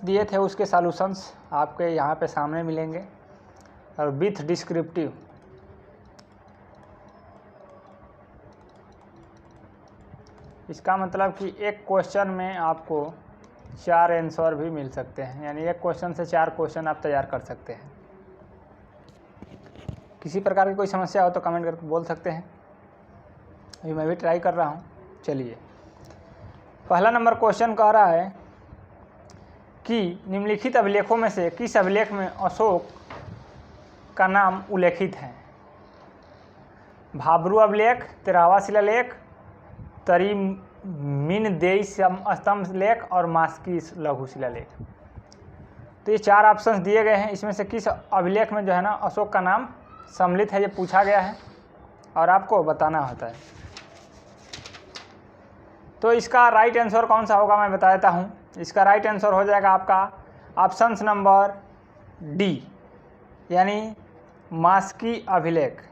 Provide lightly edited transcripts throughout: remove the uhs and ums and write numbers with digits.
दिए थे उसके सॉल्यूशंस आपके यहाँ पे सामने मिलेंगे और विथ डिस्क्रिप्टिव। इसका मतलब कि एक क्वेश्चन में आपको 4 आंसर भी मिल सकते हैं, यानी एक क्वेश्चन से 4 क्वेश्चन आप तैयार कर सकते हैं। किसी प्रकार की कोई समस्या हो तो कमेंट करके बोल सकते हैं, अभी मैं भी ट्राई कर रहा हूँ। चलिए, पहला नंबर क्वेश्चन कह रहा है कि निम्नलिखित अभिलेखों में से किस अभिलेख में अशोक का नाम उल्लेखित है? भाब्रू अभिलेख, 13वां शिलालेख, तरीमिनदेई स्तंभ लेख और मास्की लघु शिलालेख। तो ये 4 ऑप्शंस दिए गए हैं, इसमें से किस अभिलेख में जो है ना अशोक का नाम सम्मिलित है, ये पूछा गया है और आपको बताना होता है। तो इसका राइट आंसर कौन सा होगा मैं बता देता हूँ। इसका राइट आंसर हो जाएगा आपका ऑप्शंस नंबर डी, यानी मास्की अभिलेख।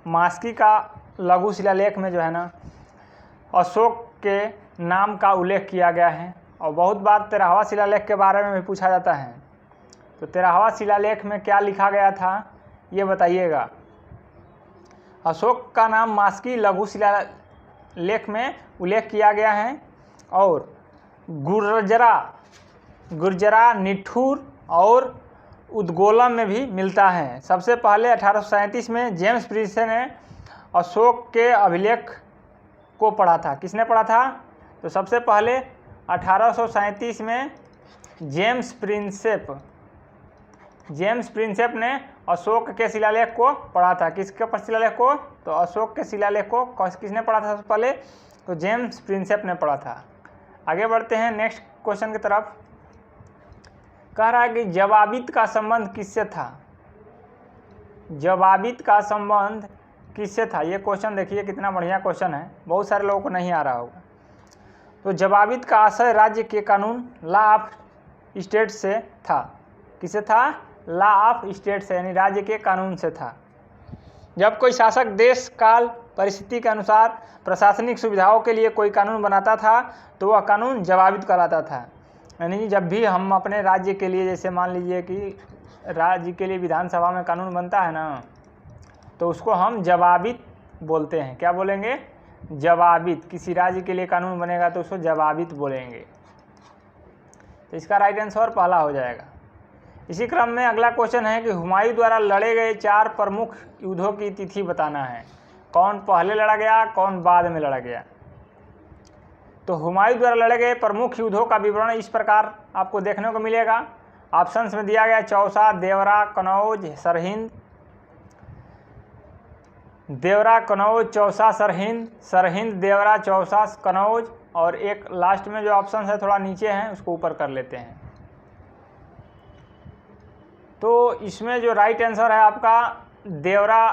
मास्की का लघु शिलालेख में जो है ना अशोक के नाम का उल्लेख किया गया है और बहुत बार 13वां शिलालेख के बारे में भी पूछा जाता है। तो 13वां शिलालेख में क्या लिखा गया था ये बताइएगा। अशोक का नाम मास्की लघु शिलालेख में उल्लेख किया गया है और गुर्जरा, निठुर और उद्गोलम में भी मिलता है। सबसे पहले 1837 में जेम्स प्रिंसेप ने अशोक के अभिलेख को पढ़ा था। किसने पढ़ा था? तो सबसे पहले 1837 में जेम्स प्रिंसेप ने अशोक के शिलालेख को पढ़ा था। किसके शिलालेख को? तो अशोक के शिलालेख को किसने पढ़ा था सबसे पहले? तो जेम्स प्रिंसेप ने पढ़ा था। आगे बढ़ते हैं नेक्स्ट क्वेश्चन की तरफ। कह रहा है कि जवाबित का संबंध किससे था? जवाबित का संबंध किससे था? ये क्वेश्चन देखिए कितना बढ़िया क्वेश्चन है, बहुत सारे लोगों को नहीं आ रहा होगा। तो जवाबित का आशय राज्य के कानून लॉ ऑफ स्टेट से था। किससे था? लॉ ऑफ स्टेट से, यानी राज्य के कानून से था। जब कोई शासक देश काल परिस्थिति के अनुसार प्रशासनिक सुविधाओं के लिए कोई कानून बनाता था तो वह कानून जवाबित कहलाता था। यानी जब भी हम अपने राज्य के लिए, जैसे मान लीजिए कि राज्य के लिए विधानसभा में कानून बनता है ना, तो उसको हम जवाबित बोलते हैं। क्या बोलेंगे? जवाबित। किसी राज्य के लिए कानून बनेगा तो उसको जवाबित बोलेंगे। तो इसका राइट आंसर पहला हो जाएगा। इसी क्रम में अगला क्वेश्चन है कि हुमायूं द्वारा लड़े गए 4 प्रमुख युद्धों की तिथि बताना है। कौन पहले लड़ा गया, कौन बाद में लड़ा गया? तो हुमायूं द्वारा लड़े गए प्रमुख युद्धों का विवरण इस प्रकार आपको देखने को मिलेगा। ऑप्शंस में दिया गया चौसा, देवरा, कनौज, सरहिंद। देवरा, कनौज, चौसा, सरहिंद। सरहिंद, देवरा, चौसा, कनौज। और एक लास्ट में जो ऑप्शन है थोड़ा नीचे है उसको ऊपर कर लेते हैं। तो इसमें जो राइट आंसर है आपका देवरा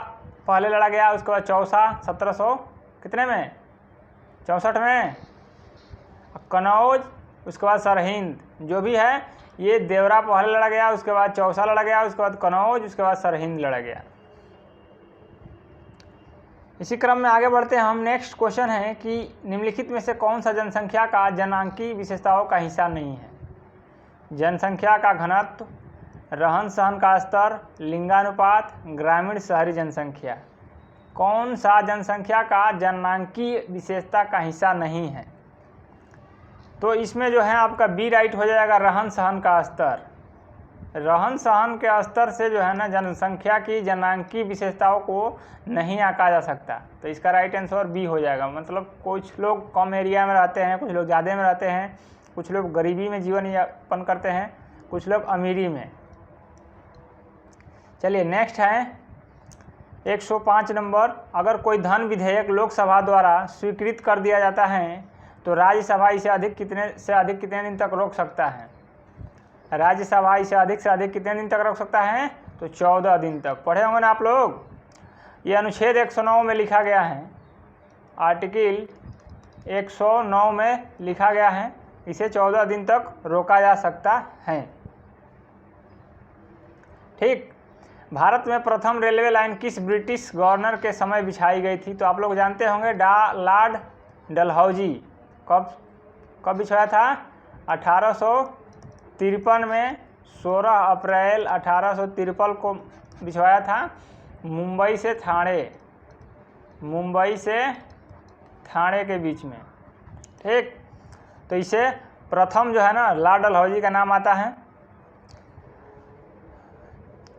पहले लड़ा गया, उसके बाद चौसा 1700 कितने में 64 में, कनौज, उसके बाद सरहिंद। जो भी है ये देवरा पहले लड़ा गया, उसके बाद चौसा लड़ा गया, उसके बाद कनौज, उसके बाद सरहिंद लड़ा गया। इसी क्रम में आगे बढ़ते हैं हम। नेक्स्ट क्वेश्चन है कि निम्नलिखित में से कौन सा जनसंख्या का जनांकीय विशेषताओं का हिस्सा नहीं है? जनसंख्या का घनत्व, रहन सहन का स्तर, लिंगानुपात, ग्रामीण शहरी जनसंख्या। कौन सा जनसंख्या का जनांकीय विशेषता का हिस्सा नहीं है? तो इसमें जो है आपका बी राइट हो जाएगा, रहन सहन का स्तर। रहन सहन के स्तर से जो है ना जनसंख्या की जनांकीय विशेषताओं को नहीं आंका जा सकता। तो इसका राइट आंसर बी हो जाएगा। मतलब कुछ लोग कम एरिया में रहते हैं, कुछ लोग ज़्यादा में रहते हैं, कुछ लोग गरीबी में जीवन यापन करते हैं, कुछ लोग अमीरी में। चलिए नेक्स्ट है 105 नंबर। अगर कोई धन विधेयक लोकसभा द्वारा स्वीकृत कर दिया जाता है तो राज्यसभा इसे अधिक कितने दिन तक रोक सकता है? राज्यसभा इसे अधिक से अधिक कितने दिन तक रोक सकता है? तो 14 दिन तक। पढ़े होंगे ना आप लोग, ये अनुच्छेद 109 में लिखा गया है, आर्टिकल 109 में लिखा गया है, इसे 14 दिन तक रोका जा सकता है। ठीक। भारत में प्रथम रेलवे लाइन किस ब्रिटिश गवर्नर के समय बिछाई गई थी? तो आप लोग जानते होंगे लॉर्ड डलहौजी। कब बिछाया था? 1853 में 16 अप्रैल 1853 को बिछवाया था मुंबई से थाने के बीच में। ठीक, तो इसे प्रथम जो है ना लॉर्ड डलहौजी का नाम आता है।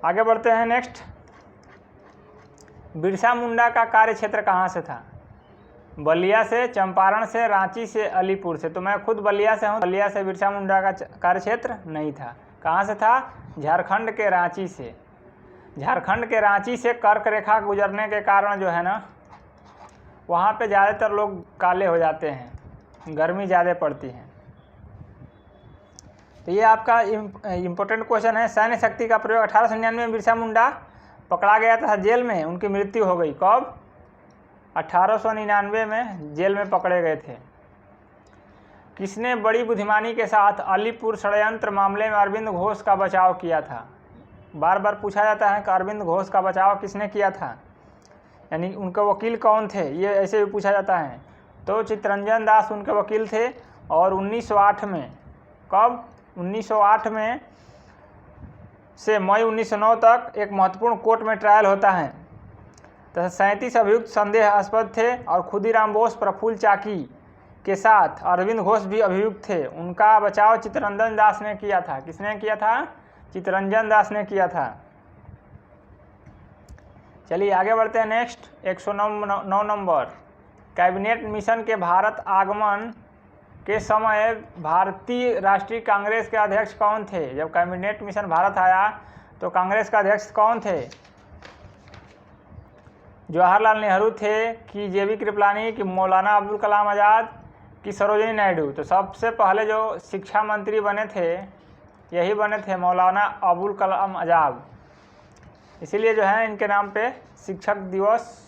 आगे बढ़ते हैं नेक्स्ट। बिरसा मुंडा का कार्य क्षेत्र कहाँ से था? बलिया से, चंपारण से, रांची से, अलीपुर से। तो मैं खुद बलिया से हूँ। बलिया से बिरसा मुंडा का कार्य क्षेत्र नहीं था। कहाँ से था? झारखंड के रांची से। झारखंड के रांची से कर्क रेखा गुजरने के कारण जो है ना वहाँ पे ज़्यादातर लोग काले हो जाते हैं, गर्मी ज़्यादा पड़ती है। तो ये आपका इम्पोर्टेंट क्वेश्चन है। सैन्य शक्ति का प्रयोग 1899 में बिरसा मुंडा पकड़ा गया था जेल में, उनकी मृत्यु हो गई। कब? 1899 में जेल में पकड़े गए थे। किसने बड़ी बुद्धिमानी के साथ अलीपुर षड्यंत्र मामले में अरविंद घोष का बचाव किया था? बार बार पूछा जाता है कि अरविंद घोष का बचाव किसने किया था, यानी उनके वकील कौन थे, ये ऐसे भी पूछा जाता है। तो चित्तरंजन दास उनके वकील थे। और 1908 में, कब? 1908 में से मई 1909 तक एक महत्वपूर्ण कोर्ट में ट्रायल होता है। तथा 37 अभियुक्त संदेहास्पद थे और खुदीराम बोस, प्रफुल्ल चाकी के साथ अरविंद घोष भी अभियुक्त थे। उनका बचाव चित्तरंजन दास ने किया था। किसने किया था? चित्तरंजन दास ने किया था। चलिए आगे बढ़ते हैं नेक्स्ट। 109 नंबर। कैबिनेट मिशन के भारत आगमन के समय भारतीय राष्ट्रीय कांग्रेस के अध्यक्ष कौन थे? जब कैबिनेट मिशन भारत आया तो कांग्रेस का अध्यक्ष कौन थे? जवाहरलाल नेहरू थे कि जेबी कृपलानी कि मौलाना अबुल कलाम आज़ाद कि सरोजिनी नायडू? तो सबसे पहले जो शिक्षा मंत्री बने थे यही बने थे मौलाना अबुल कलाम आज़ाद। इसीलिए जो है इनके नाम पे शिक्षक दिवस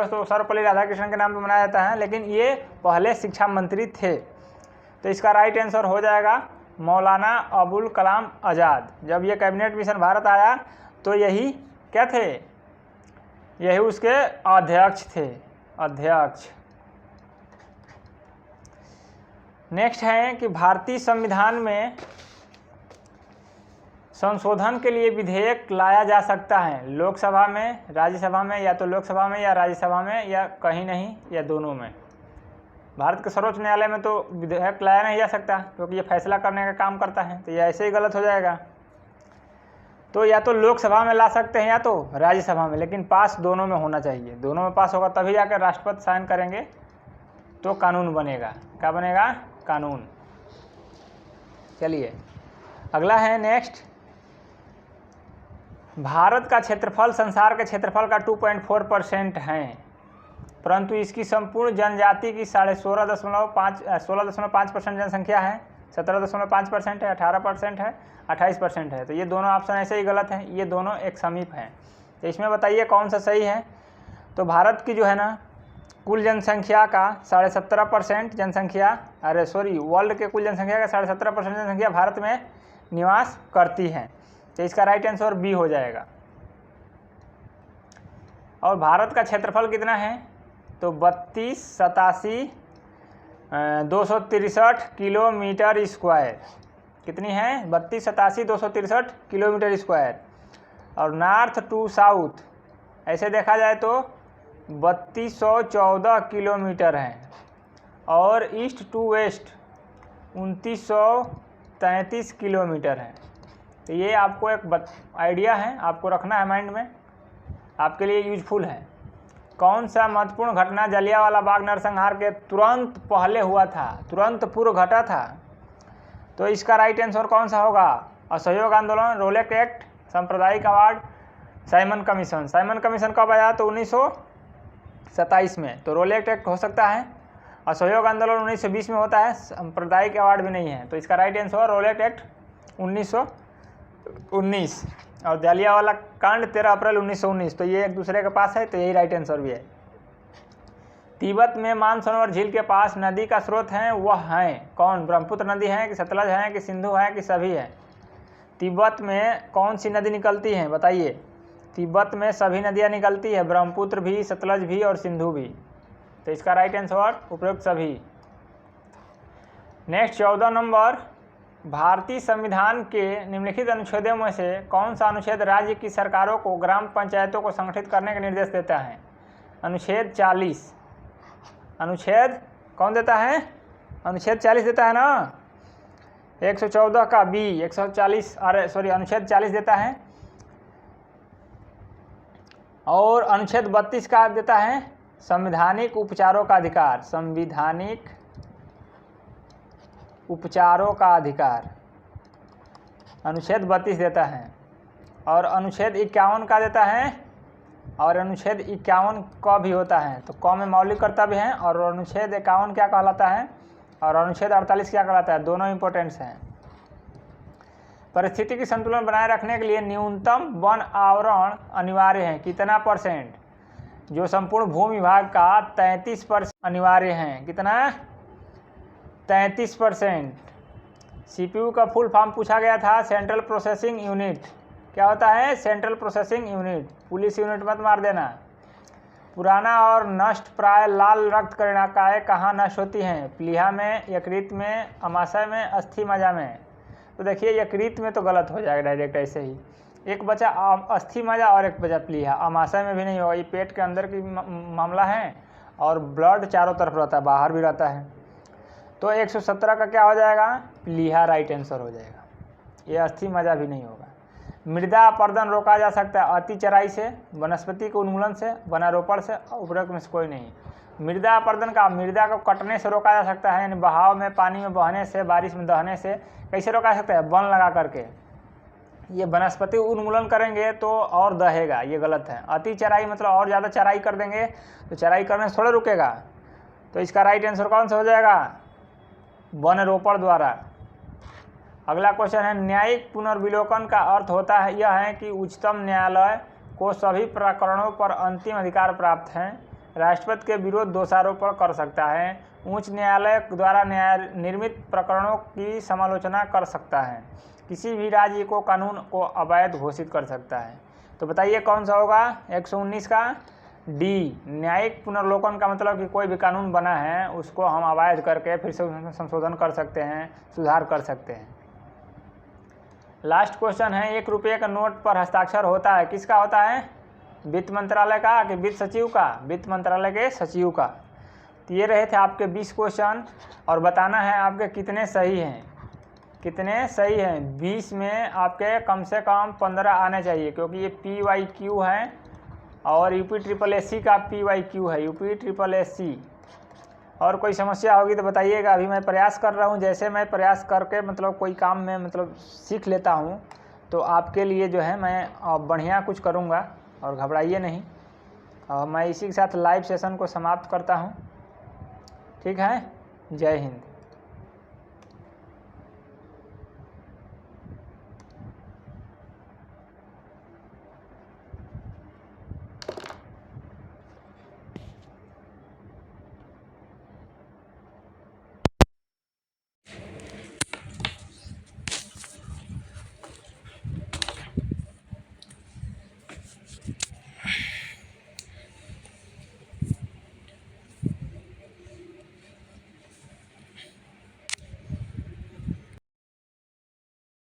तो सर्वपल्ली राधाकृष्णन के नाम पे मनाया जाता है, लेकिन ये पहले शिक्षा मंत्री थे। तो इसका राइट आंसर हो जाएगा मौलाना अबुल कलाम आज़ाद। जब ये कैबिनेट मिशन भारत आया तो यही क्या थे? यही उसके अध्यक्ष थे, अध्यक्ष। नेक्स्ट है कि भारतीय संविधान में संशोधन के लिए विधेयक लाया जा सकता है लोकसभा में, राज्यसभा में, या तो लोकसभा में या राज्यसभा में, या कहीं नहीं, या दोनों में। भारत के सर्वोच्च न्यायालय में तो विधेयक लाया नहीं जा सकता क्योंकि ये फैसला करने का काम करता है, तो ये ऐसे ही गलत हो जाएगा। तो या तो लोकसभा में ला सकते हैं या तो राज्यसभा में, लेकिन पास दोनों में होना चाहिए। दोनों में पास होगा तभी जाकर राष्ट्रपति साइन करेंगे तो कानून बनेगा। क्या बनेगा? कानून। चलिए अगला है नेक्स्ट। भारत का क्षेत्रफल संसार के क्षेत्रफल का 2.4% है, परंतु इसकी संपूर्ण जनजाति की 16.5% जनसंख्या है। 17.5% है, 18% है, 28% है। तो ये दोनों ऑप्शन ऐसे ही गलत हैं, ये दोनों एक समीप हैं। तो इसमें बताइए कौन सा सही है? तो भारत की जो है ना कुल जनसंख्या का 17.5% जनसंख्या, वर्ल्ड के कुल जनसंख्या का 17.5% जनसंख्या भारत में निवास करती है। तो इसका राइट आंसर बी हो जाएगा। और भारत का क्षेत्रफल कितना है? तो 32,87,263 किलोमीटर स्क्वायर। कितनी है? 32,87,263 किलोमीटर स्क्वायर। और नॉर्थ टू साउथ ऐसे देखा जाए तो 3214 किलोमीटर है। और ईस्ट टू वेस्ट 2933 किलोमीटर है। तो ये आपको एक आइडिया है, आपको रखना है माइंड में, आपके लिए यूजफुल है। कौन सा महत्वपूर्ण घटना जलियांवाला बाग नरसंहार के तुरंत पहले हुआ था, तुरंत पूर्व घटा था? तो इसका राइट आंसर कौन सा होगा? असहयोग आंदोलन, रोलेट एक्ट, सांप्रदायिक award, Simon commission. Simon commission कब आया? तो 1927 में। तो रोलेट एक्ट हो सकता है। असहयोग आंदोलन 1920 में होता है। सांप्रदायिक अवार्ड भी नहीं है। तो इसका राइट आंसर रोलेट एक्ट 1919। और जलियांवाला कांड 13 अप्रैल 1919। तो ये एक दूसरे के पास है, तो यही राइट आंसर भी है। तिब्बत में मानसरोवर झील के पास नदी का स्रोत है, वह है कौन? ब्रह्मपुत्र नदी है कि सतलज है कि सिंधु है कि सभी है? तिब्बत में कौन सी नदी निकलती है बताइए? तिब्बत में सभी नदियाँ निकलती है, ब्रह्मपुत्र भी, सतलज भी और सिंधु भी। तो इसका राइट आंसर उपयुक्त सभी। नेक्स्ट 14 नंबर, भारतीय संविधान के निम्नलिखित अनुच्छेदों में से कौन सा अनुच्छेद राज्य की सरकारों को ग्राम पंचायतों को संगठित करने का निर्देश देता है? अनुच्छेद 40। अनुच्छेद कौन देता है? अनुच्छेद 40 देता है ना। 114 का बी 140 अनुच्छेद 40 देता है। और अनुच्छेद 32 का देता है संवैधानिक उपचारों का अधिकार। संवैधानिक उपचारों का अधिकार अनुच्छेद 32 देता है। और अनुच्छेद 51 का देता है। और अनुच्छेद 51 क भी होता है, तो क में मौलिक कर्तव्य हैं। और अनुच्छेद 51 क्या कहलाता है और अनुच्छेद 48 क्या कहलाता है? दोनों इंपॉर्टेंट्स हैं। परिस्थितिकी संतुलन बनाए रखने के लिए न्यूनतम वन आवरण अनिवार्य है। कितना परसेंट? जो संपूर्ण भूमि विभाग का 33% अनिवार्य है। कितना? 33%। सीपीयू का फुल फॉर्म पूछा गया था, सेंट्रल प्रोसेसिंग यूनिट। क्या होता है? Central processing unit. Police unit मत मार देना। पुराना और नष्ट प्राय लाल रक्त कणिकाएं कहाँ नष्ट होती हैं? प्लीहा में, यकृत में, अमाशय में, अस्थि मज्जा में। तो देखिए यकृत में तो गलत हो जाएगा डायरेक्ट ऐसे ही। एक बचा अस्थि मज्जा और एक बचा प्लीहा। अमाशय में भी नहीं होगा, ये पेट के अंदर की मामला है और ब्लड चारों तरफ रहता है, बाहर भी रहता है। तो 117 का क्या हो जाएगा? प्लीहा राइट आंसर हो जाएगा। ये अस्थि मज्जा भी नहीं होगा। मृदा अपरदन रोका जा सकता है अति चराई से, वनस्पति के उन्मूलन से, वनारोपण से, उपरोक्त में से कोई नहीं। मृदा अपरदन का मृदा को कटने से रोका जा सकता है, यानी बहाव में, पानी में बहने से, बारिश में दहने से। कैसे रोका जा सकता है? वन लगा करके। ये वनस्पति उन्मूलन करेंगे तो और दहेगा, ये गलत है। अति चराई मतलब और ज़्यादा चराई कर देंगे तो चराई करने से थोड़ा रुकेगा। तो इसका राइट आंसर कौन सा हो जाएगा? वनरोपण द्वारा। अगला क्वेश्चन है, न्यायिक पुनर्विलोकन का अर्थ होता है यह है कि उच्चतम न्यायालय को सभी प्रकरणों पर अंतिम अधिकार प्राप्त है। राष्ट्रपति के विरुद्ध दोषारोपण कर सकता है। उच्च न्यायालय द्वारा निर्मित प्रकरणों की समालोचना कर सकता है। किसी भी राज्य को कानून को अवैध घोषित कर सकता है। तो बताइए कौन सा होगा? 119 का डी। न्यायिक पुनर्विलोकन का मतलब कि कोई भी कानून बना है उसको हम अवैध करके फिर से उसमें संशोधन कर सकते हैं, सुधार कर सकते हैं। लास्ट क्वेश्चन है, 1 रुपये का नोट पर हस्ताक्षर होता है, किसका होता है? वित्त मंत्रालय का कि वित्त सचिव का? वित्त मंत्रालय के सचिव का। तो ये रहे थे आपके 20 क्वेश्चन और बताना है आपके कितने सही हैं। कितने सही हैं? 20 में आपके कम से कम 15 आने चाहिए, क्योंकि ये PYQ है और UPSSC का PYQ है, UPSSC। और कोई समस्या होगी तो बताइएगा। अभी मैं प्रयास कर रहा हूँ, जैसे मैं प्रयास करके मतलब कोई काम में मतलब सीख लेता हूँ तो आपके लिए जो है मैं बढ़िया कुछ करूँगा, और घबराइए नहीं। मैं इसी के साथ लाइव सेशन को समाप्त करता हूँ। ठीक है, जय हिंद।